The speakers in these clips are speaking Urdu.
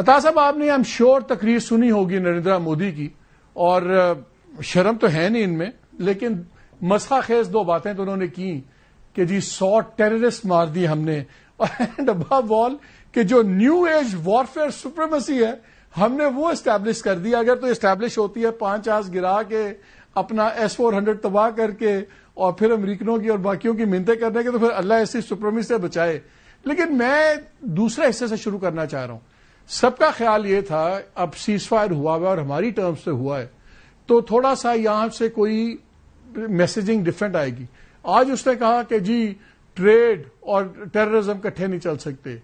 عطا صاحب، آپ نے I'm sure تقریر سنی ہوگی نریندرا مودی کی، اور شرم تو ہے نہیں ان میں، لیکن مسخہ خیز دو باتیں تو انہوں نے کی کہ جی 100 ٹیررسٹ مار دی ہم نے، اینڈ ابو آل کہ جو نیو ایج وارفیئر سپریمیسی ہے ہم نے وہ اسٹیبلش کر دی. اگر تو اسٹیبلش ہوتی ہے 5 آس گرا کے اپنا S-400 تباہ کر کے اور پھر امریکنوں کی اور باقیوں کی منتیں کرنے کے، تو پھر اللہ ایسی سپریمیسی سے بچائے. لیکن میں دوسرے حصے سے شروع کرنا چاہ رہا ہوں. سب کا خیال یہ تھا اب سیز فائر ہوا ہوا اور ہماری ٹرمز سے ہوا ہے تو تھوڑا سا یہاں سے کوئی میسیجنگ ڈفرنٹ آئے گی. آج اس نے کہا کہ جی ٹریڈ اور ٹیررزم کٹھے نہیں چل سکتے،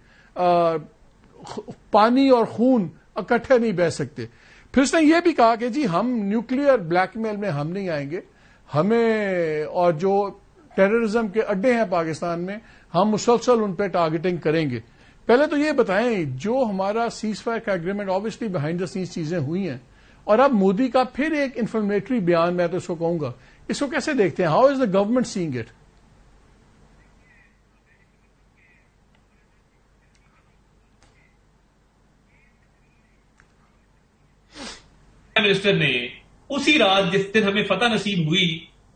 پانی اور خون اکٹھے نہیں بہ سکتے. پھر اس نے یہ بھی کہا کہ جی ہم نیوکلیئر بلیک میل میں ہم نہیں آئیں گے، ہمیں اور جو ٹیررزم کے اڈے ہیں پاکستان میں ہم مسلسل ان پہ ٹارگیٹنگ کریں گے. پہلے تو یہ بتائیں، جو ہمارا سیز فائر کا agreement obviously behind the scenes چیزیں ہوئی ہیں، اور اب مودی کا پھر ایک انفارمیٹری بیان، میں تو اس کو کہوں گا، اس کو کیسے دیکھتے ہیں؟ How is the government saying it? Minister نے اسی رات جس دن ہمیں فتح نصیب ہوئی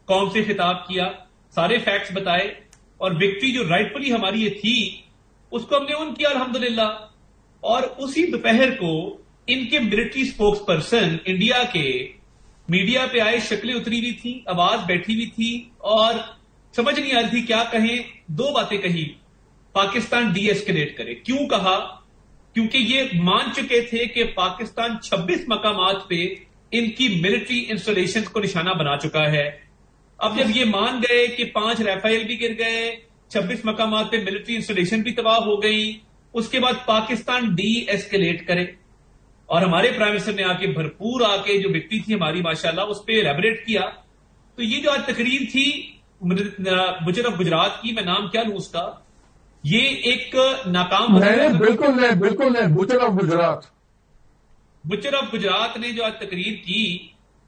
قوم سے خطاب کیا، سارے فیکٹس بتائے، اور وکٹری جو رائٹ فلی ہماری یہ تھی اس کو ہم نے اون کیا الحمدللہ. اور اسی دوپہر کو ان کے ملٹری سپوکس پرسن انڈیا کے میڈیا پہ آئے، شکلیں اتری ہوئی تھی، آواز بیٹھی ہوئی تھی، اور سمجھ نہیں آ رہی تھی کیا کہیں. 2 باتیں کہی، پاکستان ڈی ایسکیلیٹ کرے. کیوں کہا؟ کیونکہ یہ مان چکے تھے کہ پاکستان 26 مقامات پہ ان کی ملٹری انسٹالیشن کو نشانہ بنا چکا ہے. اب جب یہ مان گئے کہ 5 رافیل بھی گر گئے، 26 مقامات پہ ملٹری انسٹالیشن بھی تباہ ہو گئی، اس کے بعد پاکستان ڈی ایسکیلیٹ کرے. اور ہمارے پرائم منسٹر نے آ کے بھرپور آ کے جو وکٹری تھی ہماری ماشاءاللہ اس پہ ایلیبریٹ کیا. تو یہ جو آج تقریر تھی بچر آف گجرات کی، میں نام کیا لوں اس کا، یہ ایک ناکام بالکل نہیں Butcher of Gujarat. Butcher of Gujarat نے جو آج تقریر کی،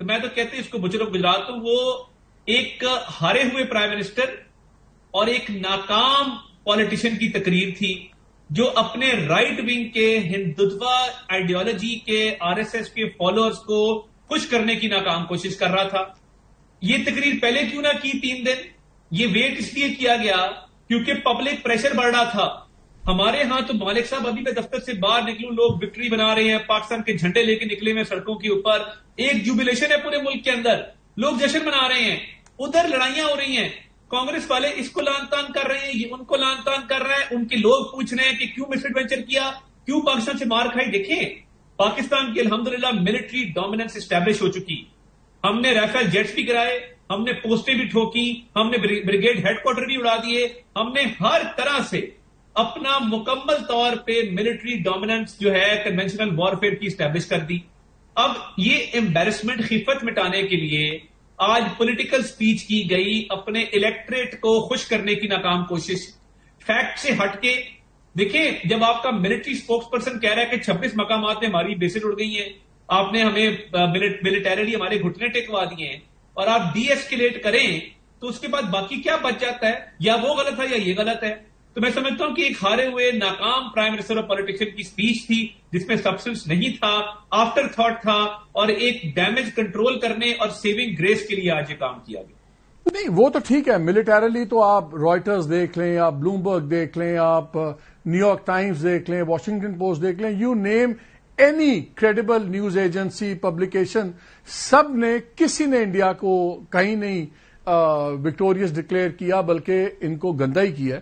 تو میں تو کہتے اس کو بچر آف گجرات، تو وہ ایک ہارے ہوئے پرائم منسٹر اور ایک ناکام پالیٹیشین کی تقریر تھی جو اپنے رائٹ ونگ کے ہندوتوا آئیڈیالوجی کے RSS کے فالوورز کو خوش کرنے کی ناکام کوشش کر رہا تھا. یہ تقریر پہلے کیوں نہ کی 3 دن؟ یہ ویٹ اس لیے کیا گیا کیونکہ پبلک پریشر بڑھ رہا تھا. ہمارے ہاں تو مالک صاحب ابھی میں دفتر سے باہر نکلوں، لوگ وکٹری بنا رہے ہیں، پاکستان کے جھنڈے لے کے نکلے ہوئے سڑکوں کے اوپر، ایک جوبیلیشن ہے پورے ملک کے اندر، لوگ جشن منا رہے ہیں. ادھر لڑائیاں ہو رہی ہیں، کانگریس والے اس کو لان تان کر رہے ہیں، یہ ان کو لان تان کر رہے ہیں، ان کے لوگ پوچھ رہے ہیں کہ کیوں مس ایڈوینچر کیا، کیوں پاکستان سے مار کھائی. دیکھیں پاکستان کی الحمدللہ ملٹری ڈومیننس اسٹیبلش ہو چکی. ہم نے رافیل جیٹس بھی کرائے، ہم نے پوسٹیں بھی ٹھوکی، ہم نے بریگیڈ ہیڈ کوارٹر بھی اڑا دیے، ہم نے ہر طرح سے اپنا مکمل طور پہ ملٹری ڈومیننس جو ہے کنونشنل وارفیئر کی اسٹیبلش کر دی. اب یہ امبیرسمنٹ خفت مٹانے کے لیے آج پولیٹیکل سپیچ کی گئی، اپنے الیکٹریٹ کو خوش کرنے کی ناکام کوشش. فیکٹ سے ہٹ کے دیکھیں، جب آپ کا ملٹری سپوکس پرسن کہہ رہا ہے کہ 26 مقامات میں ہماری بیسیں اڑ گئی ہیں، آپ نے ہمیں ملٹریلی ہمارے گھٹنے ٹکوا دیے ہیں، اور آپ ڈی ایسکیلیٹ کریں تو اس کے بعد باقی کیا بچ جاتا ہے؟ یا وہ غلط ہے یا یہ غلط ہے. تو میں سمجھتا ہوں کہ ایک ہارے ہوئے ناکام پرائم منسٹر اور پولیٹیشین کی سپیچ تھی جس میں سبسٹنس نہیں تھا، آفٹر تھاٹ تھا، اور ایک ڈیمیج کنٹرول کرنے اور سیونگ گریس کے لیے آج یہ کام کیا گیا. نہیں وہ تو ٹھیک ہے، ملٹریلی تو آپ رائٹرز دیکھ لیں، آپ بلومبرگ دیکھ لیں، آپ نیو یارک ٹائمز دیکھ لیں، واشنگٹن پوسٹ دیکھ لیں، you name any credible news agency publication, سب نے کسی نے انڈیا کو کہیں نہیں وکٹوریس ڈکلیئر کیا، بلکہ ان کو گندا ہی کیا.